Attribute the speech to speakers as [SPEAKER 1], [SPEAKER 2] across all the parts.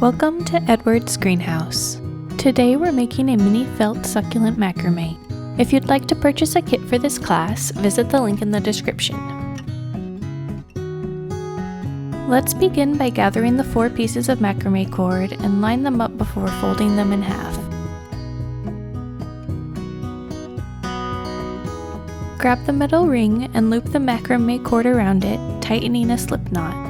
[SPEAKER 1] Welcome to Edward's Greenhouse. Today we're making a mini felt succulent macrame. If you'd like to purchase a kit for this class, visit the link in the description. Let's begin by gathering the 4 pieces of macrame cord and line them up before folding them in half. Grab the metal ring and loop the macrame cord around it, tightening a slip knot.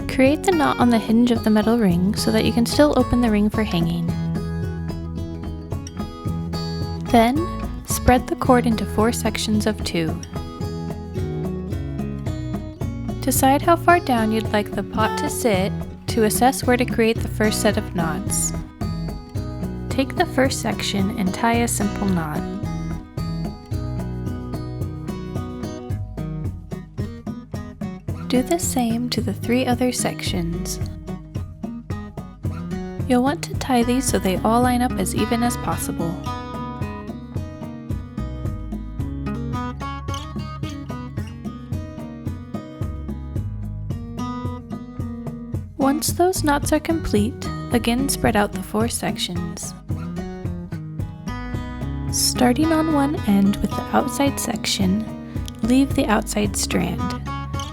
[SPEAKER 1] Create the knot on the hinge of the metal ring so that you can still open the ring for hanging. Then, spread the cord into 4 sections of 2. Decide how far down you'd like the pot to sit to assess where to create the first set of knots. Take the first section and tie a simple knot. Do the same to the 3 other sections. You'll want to tie these so they all line up as even as possible. Once those knots are complete, again spread out the 4 sections. Starting on one end with the outside section, leave the outside strand.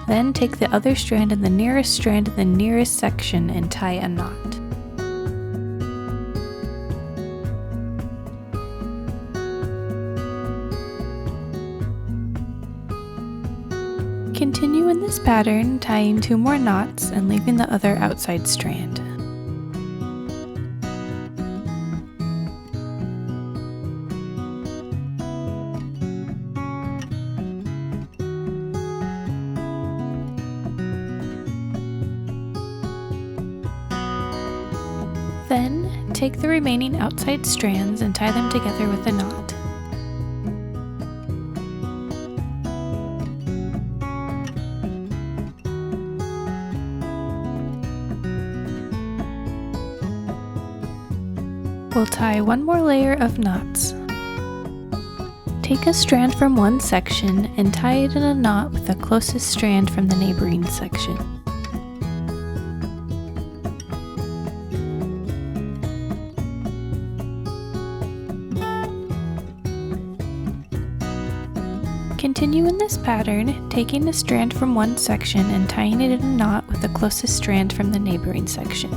[SPEAKER 1] Then take the other strand and the nearest strand in the nearest section and tie a knot. Continue in this pattern, tying 2 more knots and leaving the other outside strand. Then, take the remaining outside strands and tie them together with a knot. We'll tie 1 more layer of knots. Take a strand from one section and tie it in a knot with the closest strand from the neighboring section. Continue in this pattern, taking a strand from one section and tying it in a knot with the closest strand from the neighboring section.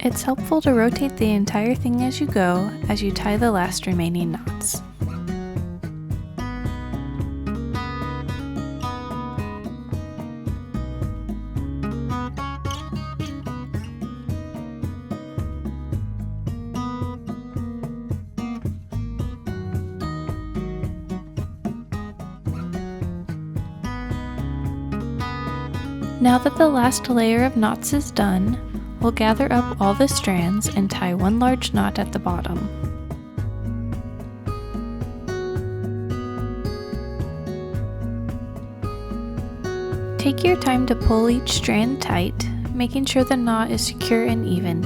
[SPEAKER 1] It's helpful to rotate the entire thing as you go, as you tie the last remaining knots. Now that the last layer of knots is done, we'll gather up all the strands and tie 1 large knot at the bottom. Take your time to pull each strand tight, making sure the knot is secure and even.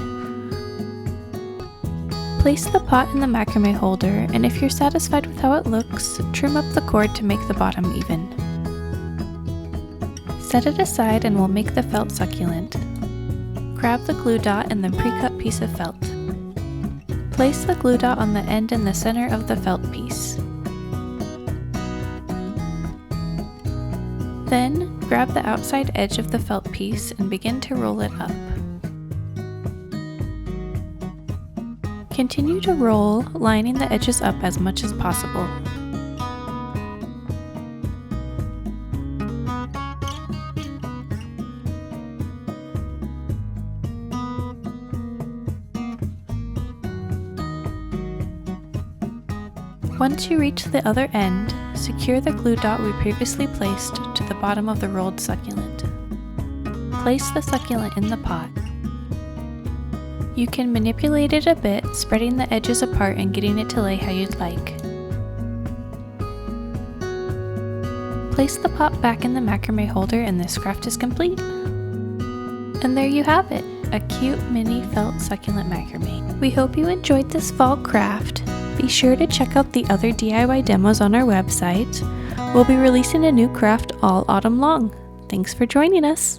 [SPEAKER 1] Place the pot in the macrame holder, and if you're satisfied with how it looks, trim up the cord to make the bottom even. Set it aside and we'll make the felt succulent. Grab the glue dot and the pre-cut piece of felt. Place the glue dot on the end in the center of the felt piece. Then, grab the outside edge of the felt piece and begin to roll it up. Continue to roll, lining the edges up as much as possible. Once you reach the other end, secure the glue dot we previously placed to the bottom of the rolled succulent. Place the succulent in the pot. You can manipulate it a bit, spreading the edges apart and getting it to lay how you'd like. Place the pot back in the macrame holder and this craft is complete. And there you have it, a cute mini felt succulent macrame. We hope you enjoyed this fall craft. Be sure to check out the other DIY demos on our website. We'll be releasing a new craft all autumn long. Thanks for joining us!